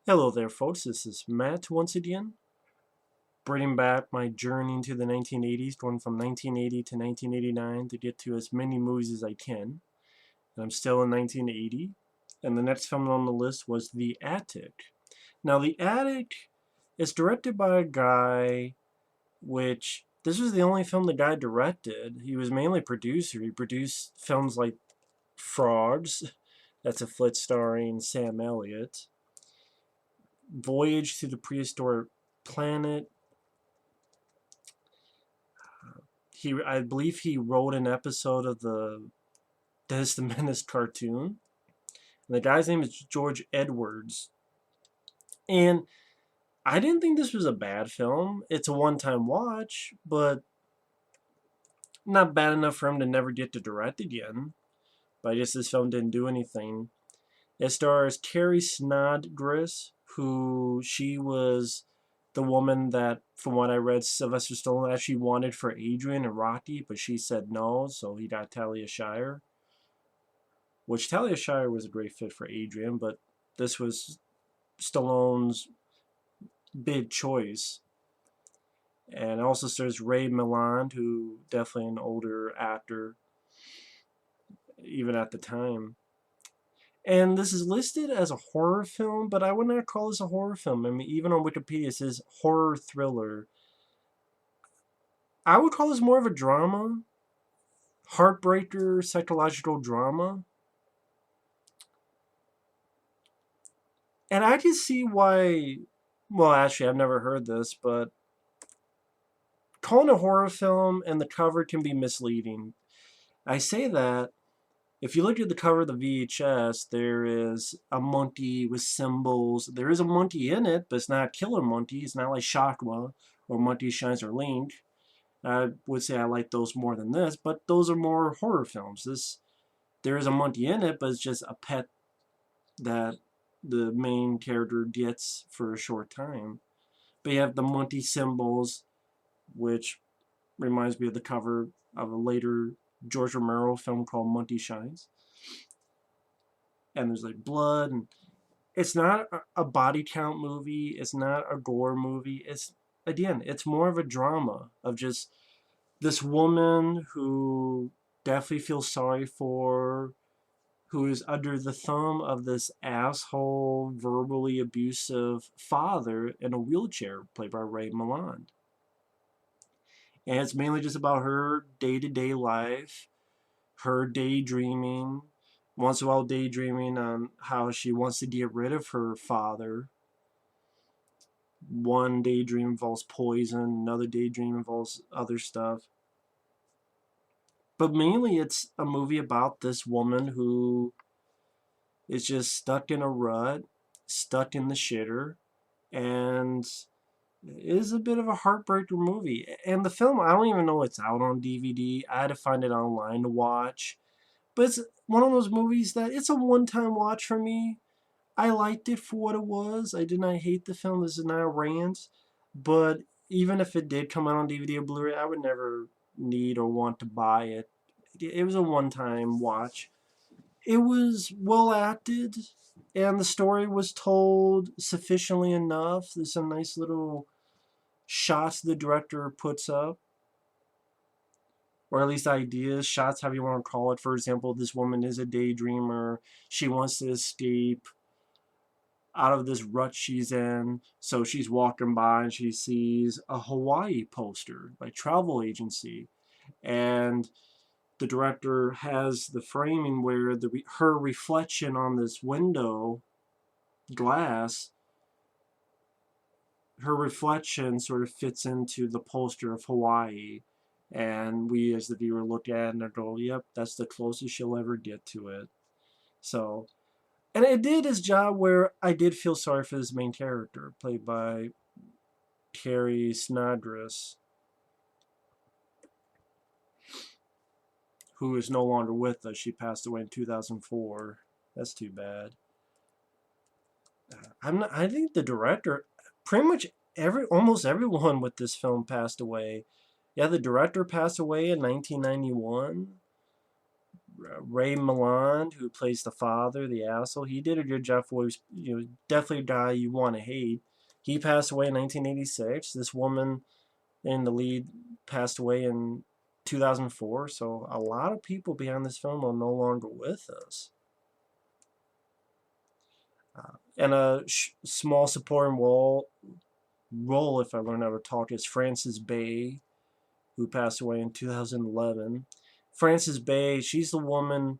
Hello there, folks. This is Matt once again, bringing back my journey into the 1980s, going from 1980 to 1989 to get to as many movies as I can. And I'm still in 1980, and the next film on the list was The Attic. Now, The Attic is directed by a guy, which this was the only film the guy directed. He was mainly producer. He produced films like Frogs, that's a flick starring Sam Elliott. Voyage to the Prehistoric Planet. I believe he wrote an episode of the Dennis the Menace cartoon. And the guy's name is George Edwards. And I didn't think this was a bad film. It's a one-time watch, but not bad enough for him to never get to direct again. But I guess this film didn't do anything. It stars Carrie Snodgress, who she was the woman that, from what I read, Sylvester Stallone actually wanted for Adrian and Rocky, but she said no, so he got Talia Shire. Which Talia Shire was a great fit for Adrian, but this was Stallone's big choice. And it also stars Ray Milland, who definitely an older actor, even at the time. And this is listed as a horror film, but I would not call this a horror film. I mean, even on Wikipedia it says horror thriller. I would call this more of a drama, heartbreaker, psychological drama. And I can see why, well, actually, I've never heard this, but calling a horror film and the cover can be misleading. I say that if you look at the cover of the VHS, there is a monkey with symbols. There is a monkey in it, but it's not a killer monkey. It's not like Shakma or Monkey Shines or Link. I would say I like those more than this, but those are more horror films. There is a monkey in it, but it's just a pet that the main character gets for a short time. But you have the monkey symbols, which reminds me of the cover of a later George Romero film called Monkey Shines. And there's like blood, and it's not a body count movie. It's not a gore movie. It's more of a drama of just this woman who definitely feels sorry for, who is under the thumb of this asshole, verbally abusive father in a wheelchair, played by Ray Milland. And it's mainly just about her day-to-day life, her daydreaming, once in a while daydreaming on how she wants to get rid of her father. One daydream involves poison, another daydream involves other stuff. But mainly it's a movie about this woman who is just stuck in a rut, stuck in the shitter, and it is a bit of a heartbreaker movie. And the film, I don't even know it's out on DVD. I had to find it online to watch. But it's one of those movies that it's a one-time watch for me. I liked it for what it was. I did not hate the film. This is not a rant. But even if it did come out on DVD or Blu-ray, I would never need or want to buy it. It was a one-time watch. It was well acted, and the story was told sufficiently enough. There's some nice little shots the director puts up, or at least ideas, shots, however you want to call it. For example, this woman is a daydreamer. She wants to escape out of this rut she's in. So she's walking by and she sees a Hawaii poster by travel agency. And the director has the framing where her reflection on this window glass, her reflection sort of fits into the poster of Hawaii. And we, as the viewer, look at it and go, yep, that's the closest she'll ever get to it. So, and it did its job where I did feel sorry for this main character, played by Carrie Snodgress, who is no longer with us. She passed away in 2004. That's too bad. I think the director, pretty much almost everyone with this film passed away. Yeah, the director passed away in 1991. Ray Milland, who plays the father, the asshole, he did a good job for definitely a guy you want to hate. He passed away in 1986. This woman in the lead passed away in 2004. So a lot of people behind this film are no longer with us. And a small supporting role, if I learn how to talk, is Frances Bay, who passed away in 2011. Frances Bay, she's the woman,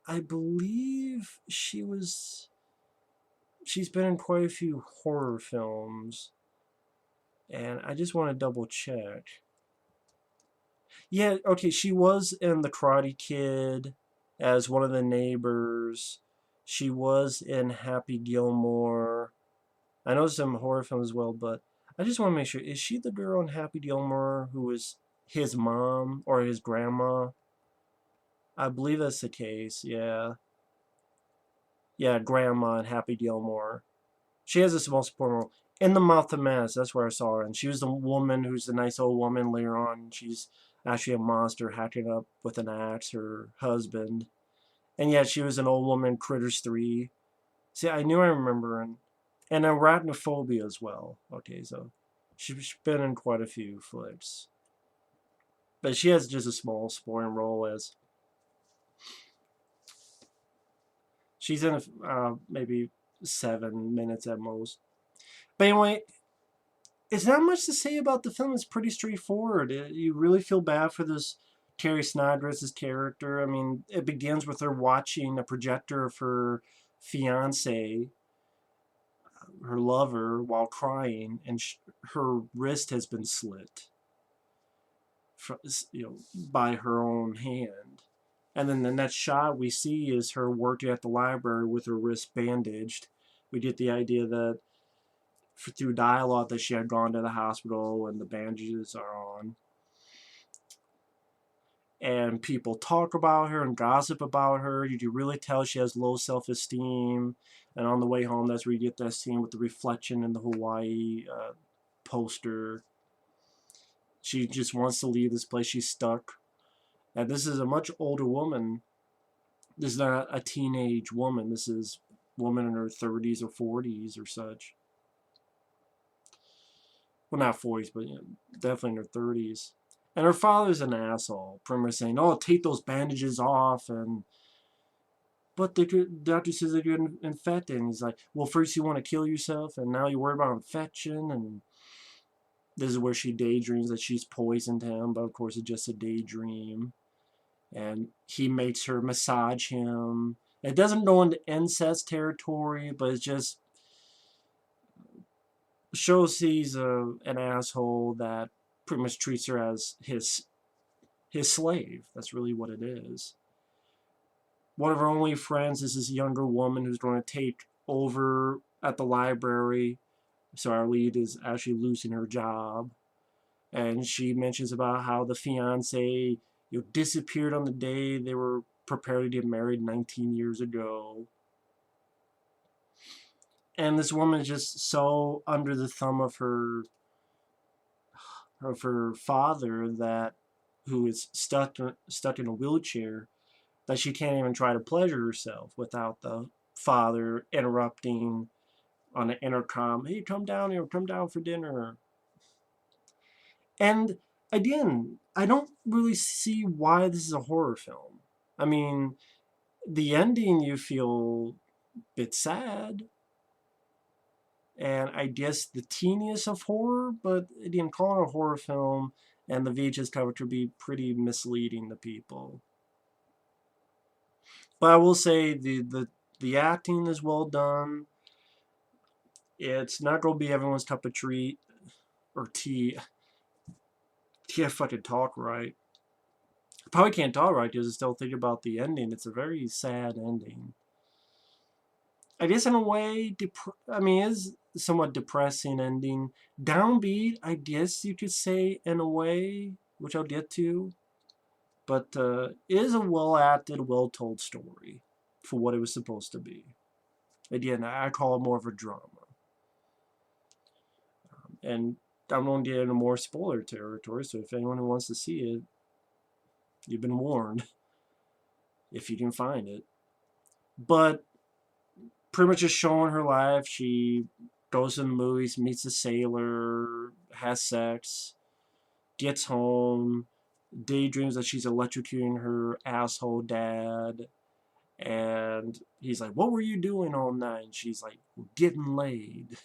I believe she's been in quite a few horror films, and I just want to double check. Yeah, okay, she was in The Karate Kid as one of the neighbors. She was in Happy Gilmore. I know some horror films as well, but I just want to make sure, is she the girl in Happy Gilmore who was his mom or his grandma? I believe that's the case, yeah. Yeah, grandma in Happy Gilmore. She has a small supporting role. In The Mouth of Madness, that's where I saw her. And she was the woman who's the nice old woman later on. She's actually a monster hacking up with an axe her husband. And yet she was an old woman in Critters 3. See, I knew I remember. And Arachnophobia as well. Okay, so she's been in quite a few flicks. But she has just a small supporting role as she's in maybe 7 minutes at most. But anyway, it's not much to say about the film. It's pretty straightforward. You really feel bad for this Carrie Snodgress's character. I mean, it begins with her watching a projector of her fiance, her lover, while crying, and her wrist has been slit, by her own hand. And then the next shot we see is her working at the library with her wrist bandaged. We get the idea that through dialogue that she had gone to the hospital and the bandages are on. And people talk about her and gossip about her. You can really tell she has low self-esteem. And on the way home, that's where you get that scene with the reflection in the Hawaii poster. She just wants to leave this place. She's stuck. And this is a much older woman. This is not a teenage woman. This is a woman in her 30s or 40s or such. Well, not 40s, but definitely in her 30s. And her father's an asshole, pretty much saying, "Oh, take those bandages off," but the doctor says that you're infected. And he's like, "Well, first you want to kill yourself, and now you worry about infection." And this is where she daydreams that she's poisoned him, but of course it's just a daydream. And he makes her massage him. It doesn't go into incest territory, but it just shows he's an asshole that pretty much treats her as his slave. That's really what it is. One of her only friends is this younger woman who's going to take over at the library. So our lead is actually losing her job. And she mentions about how the fiance disappeared on the day they were prepared to get married 19 years ago. And this woman is just so under the thumb of her father, that who is stuck in a wheelchair, that she can't even try to pleasure herself without the father interrupting on the intercom, "Hey, come down here, come down for dinner." And again, I don't really see why this is a horror film. I mean, the ending, you feel a bit sad, and I guess the teeniest of horror, but again, calling it a horror film and the VHS cover could be pretty misleading to people. But I will say the acting is well done. It's not going to be everyone's cup of treat or tea. Can't fucking talk right. Probably can't talk right because I still think about the ending. It's a very sad ending. I guess in a way, I mean, it's somewhat depressing ending. Downbeat, I guess you could say in a way, which I'll get to. But it is a well-acted, well-told story for what it was supposed to be. Again, I call it more of a drama. And I'm going to get into more spoiler territory, so if anyone who wants to see it, You've been warned if you can find it. But pretty much just showing her life. She goes to the movies, meets a sailor, has sex, gets home, daydreams that she's electrocuting her asshole dad. And he's like, "What were you doing all night?" And she's like, "Getting laid."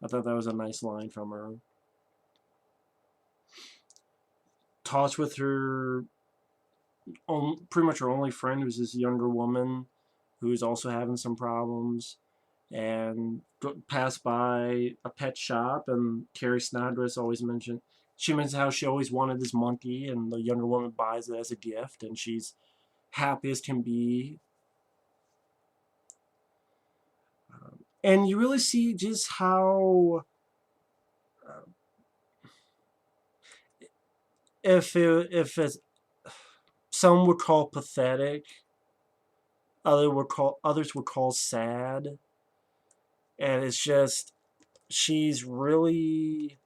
I thought that was a nice line from her. Talks with her, pretty much her only friend, who's this younger woman who's also having some problems. And pass by a pet shop, and Carrie Snodgress always mentioned, she mentions how she always wanted this monkey, and the younger woman buys it as a gift, and she's happy as can be. And you really see just how, uh, if it's, some would call pathetic, others would call sad, and it's just, she's really,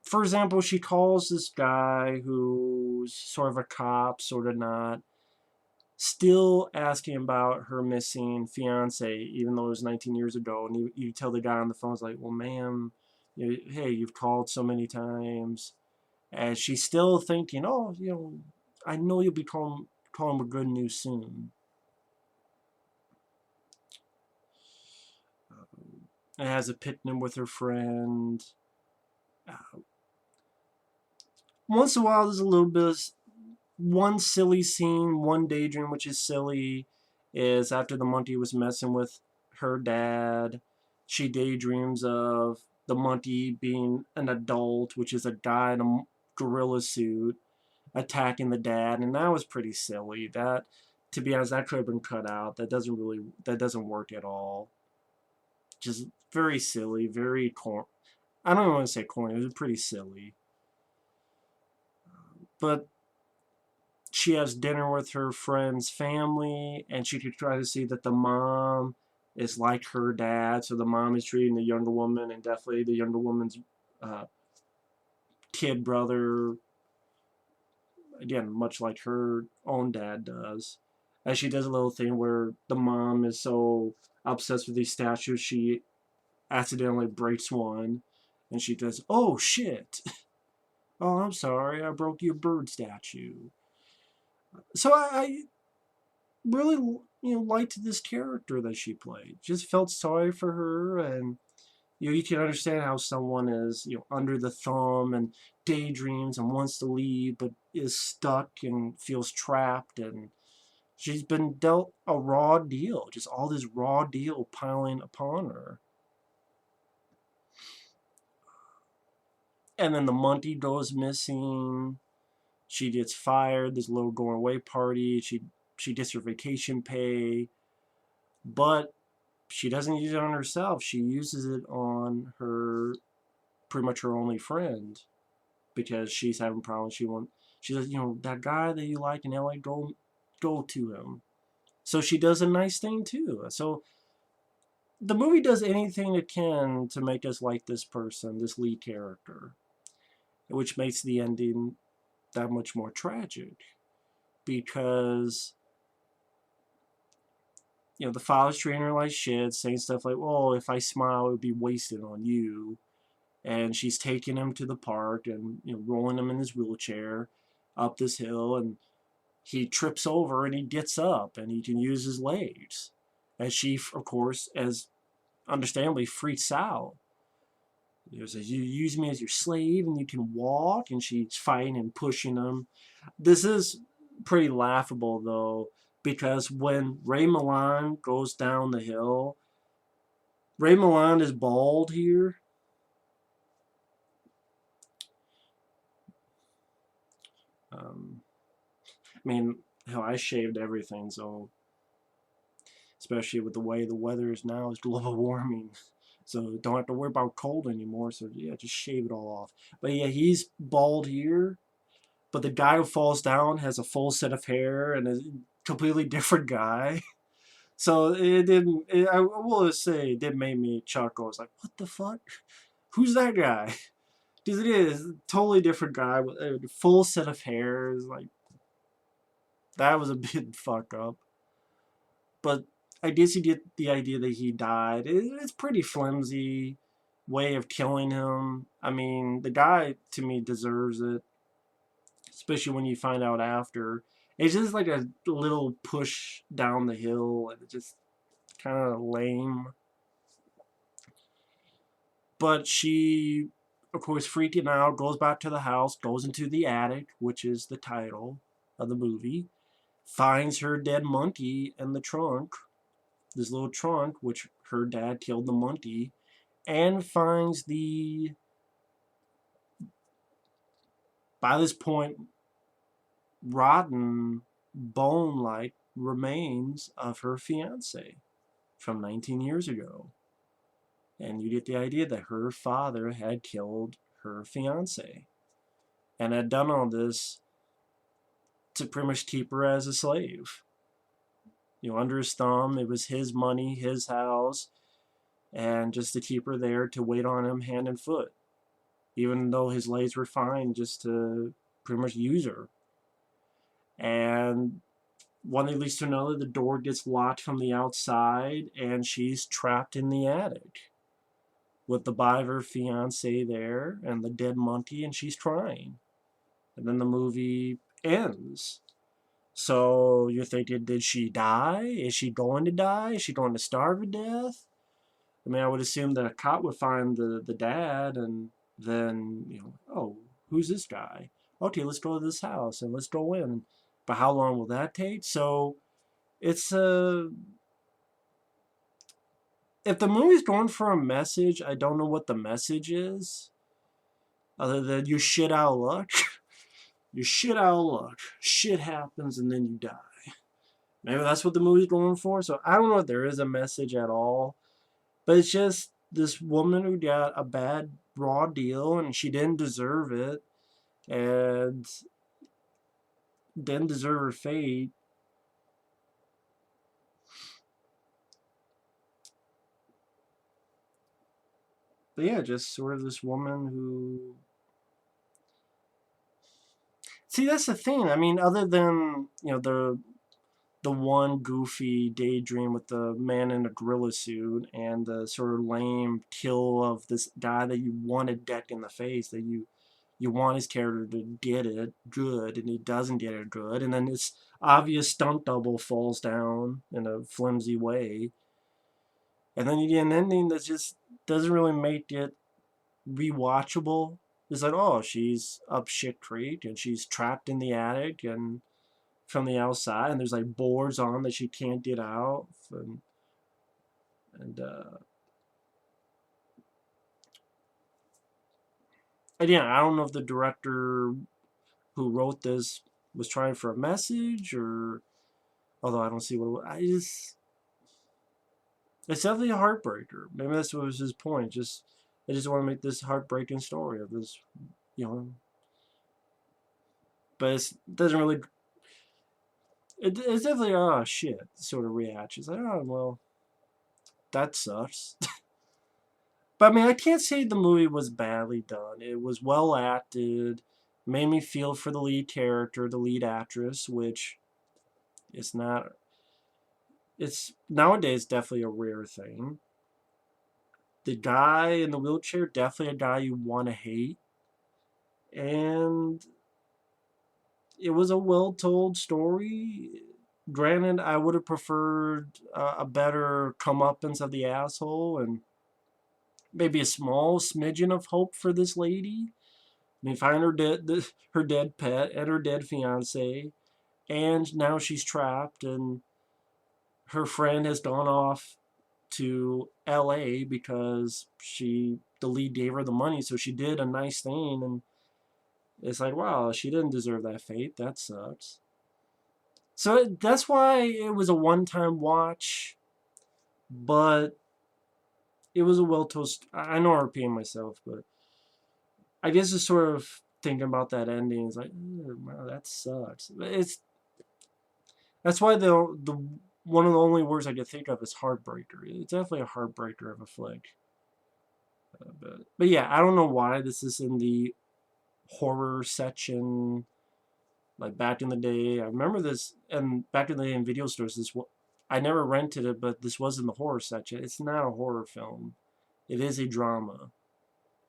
for example, she calls this guy who's sort of a cop, sort of not, still asking about her missing fiance, even though it was 19 years ago. And you tell the guy on the phone, it's like, well, ma'am, hey, you've called so many times. And she's still thinking, oh, I know you'll be calling with good news soon. And has a picnic with her friend. Uh, Once in a while, there's a little bit of one silly scene, one daydream, which is silly, is after the monkey was messing with her dad, she daydreams of the monkey being an adult, which is a guy in a gorilla suit, attacking the dad, and that was pretty silly. That, to be honest, that could have been cut out. That doesn't work at all. Just very silly, very I don't even want to say corny. It was pretty silly, but she has dinner with her friend's family, and she could try to see that the mom is like her dad. So the mom is treating the younger woman, and definitely the younger woman's uh, kid brother, again, much like her own dad does. As she does a little thing where the mom is so obsessed with these statues, she accidentally breaks one, and she does, "Oh shit! Oh, I'm sorry, I broke your bird statue." So I really, liked this character that she played. Just felt sorry for her, and you can understand how someone is, under the thumb and daydreams and wants to leave, but is stuck and feels trapped, and she's been dealt a raw deal, just all this raw deal piling upon her. And then the monkey goes missing. She gets fired. This little going away party. She gets her vacation pay, but she doesn't use it on herself. She uses it on her, pretty much her only friend, because she's having problems. She says, that guy that you like in LA, go to him. So she does a nice thing too. So the movie does anything it can to make us like this person, this lead character, which makes the ending that much more tragic, because the father's treating her like shit, saying stuff like, "Well, if I smile, it would be wasted on you." And she's taking him to the park and rolling him in his wheelchair up this hill, and he trips over and he gets up and he can use his legs. And she, of course, as understandably, freaks out. Says, "You use me as your slave and you can walk," and she's fighting and pushing him. This is pretty laughable though, because when Ray Milan goes down the hill, Ray Milan is bald here. Um, I mean, hell, I shaved everything, so especially with the way the weather is now, it's global warming. So don't have to worry about cold anymore. So yeah, just shave it all off. But yeah, he's bald here. But the guy who falls down has a full set of hair and is a completely different guy. So it didn't. I will say it did make me chuckle. I was like, what the fuck? who's that guy? Because it is a totally different guy with a full set of hairs. Like, that was a big fuck up. But I guess you get the idea that he died. It's pretty flimsy way of killing him. I mean, the guy, to me, deserves it. Especially when you find out after. It's just like a little push down the hill, and it's just kind of lame. But she, of course, freaking out, goes back to the house, goes into the attic, which is the title of the movie, finds her dead monkey in the trunk, this little trunk, which her dad killed the monkey, and finds the, by this point, rotten, bone-like remains of her fiance from 19 years ago. And you get the idea that her father had killed her fiance and had done all this to pretty much keep her as a slave. You know, under his thumb, it was his money, his house, and just to keep her there to wait on him hand and foot. Even though his legs were fine, just to pretty much use her. And one thing leads to another, the door gets locked from the outside, and she's trapped in the attic with the body of her fiance there and the dead monkey, and she's crying. And then the movie ends. So you're thinking, did she die? Is she going to die? Is she going to starve to death? I mean, I would assume that a cop would find the dad, and then, you know, oh, who's this guy? Okay, let's go to this house and let's go in. But how long will that take? So it's a. If the movie's going for a message, I don't know what the message is. Other than you shit out of luck. You shit out of luck. Shit happens and then you die. Maybe that's what the movie's going for. So I don't know if there is a message at all. But it's just this woman who got a bad raw deal and she didn't deserve it. And didn't deserve her fate. But yeah, just sort of this woman who. See, that's the thing. I mean, other than, you know, the one goofy daydream with the man in a gorilla suit and the sort of lame kill of this guy that you wanted decked in the face, that you want his character to get it good and he doesn't get it good, and then this obvious stunt double falls down in a flimsy way, and then you get an ending that just doesn't really make it rewatchable. It's like, oh, she's up shit creek and she's trapped in the attic and from the outside, and there's like boards on that she can't get out, and again, I don't know if the director who wrote this was trying for a message, or although I don't see what I just, it's definitely a heartbreaker. Maybe that's what was his point. Just I just want to make this heartbreaking story of this, you know. But it doesn't really. It's definitely oh shit sort of reaction. It's like, oh well, that sucks. But I mean, I can't say the movie was badly done. It was well acted, made me feel for the lead character, the lead actress, which is not. It's nowadays definitely a rare thing. The guy in the wheelchair, definitely a guy you want to hate, and it was a well told story. Granted, I would have preferred a better comeuppance of the asshole and maybe a small smidgen of hope for this lady. I mean, find her dead pet and her dead fiance, and now she's trapped, and her friend has gone off to L.A. because the lead gave her the money, so she did a nice thing, and it's like, wow, she didn't deserve that fate. That sucks. So that's why it was a one-time watch, but it was a well-told. I know I'm repeating myself, but I guess it's sort of thinking about that ending is like, wow, that sucks. That's why the one of the only words I could think of is heartbreaker. It's definitely a heartbreaker of a flick. But yeah, I don't know why this is in the horror section. Like back in the day, I remember this, and back in the day in video stores, I never rented it, but this was in the horror section. It's not a horror film. It is a drama.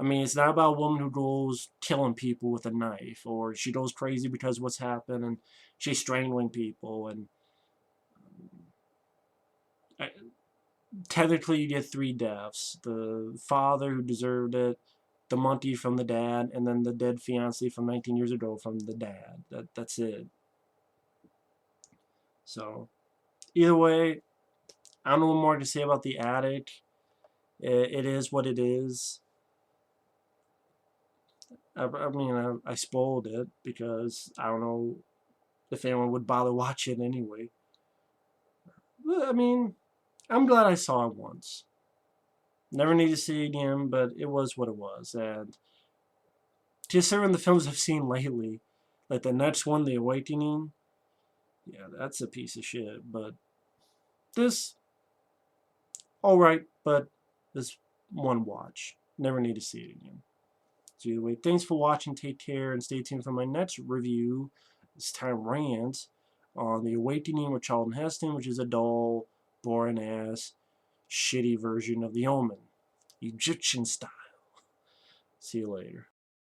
I mean, it's not about a woman who goes killing people with a knife, or she goes crazy because what's happened, and she's strangling people. And I, technically, you get 3 deaths: the father who deserved it, the monkey from the dad, and then the dead fiance from 19 years ago from the dad. That's it. So either way, I don't know what more to say about The Attic. It is what it is. I mean, I spoiled it because I don't know if anyone would bother watching it anyway. But, I mean, I'm glad I saw it once. Never need to see it again, but it was what it was. And considering the films I've seen lately, like the next one, The Awakening, yeah, that's a piece of shit. But this, alright, but this one watch. Never need to see it again. So either way, thanks for watching, take care, and stay tuned for my next review, this time rant, on The Awakening with Charlton Heston, which is a dull, boring-ass, shitty version of The Omen. Egyptian style. See you later.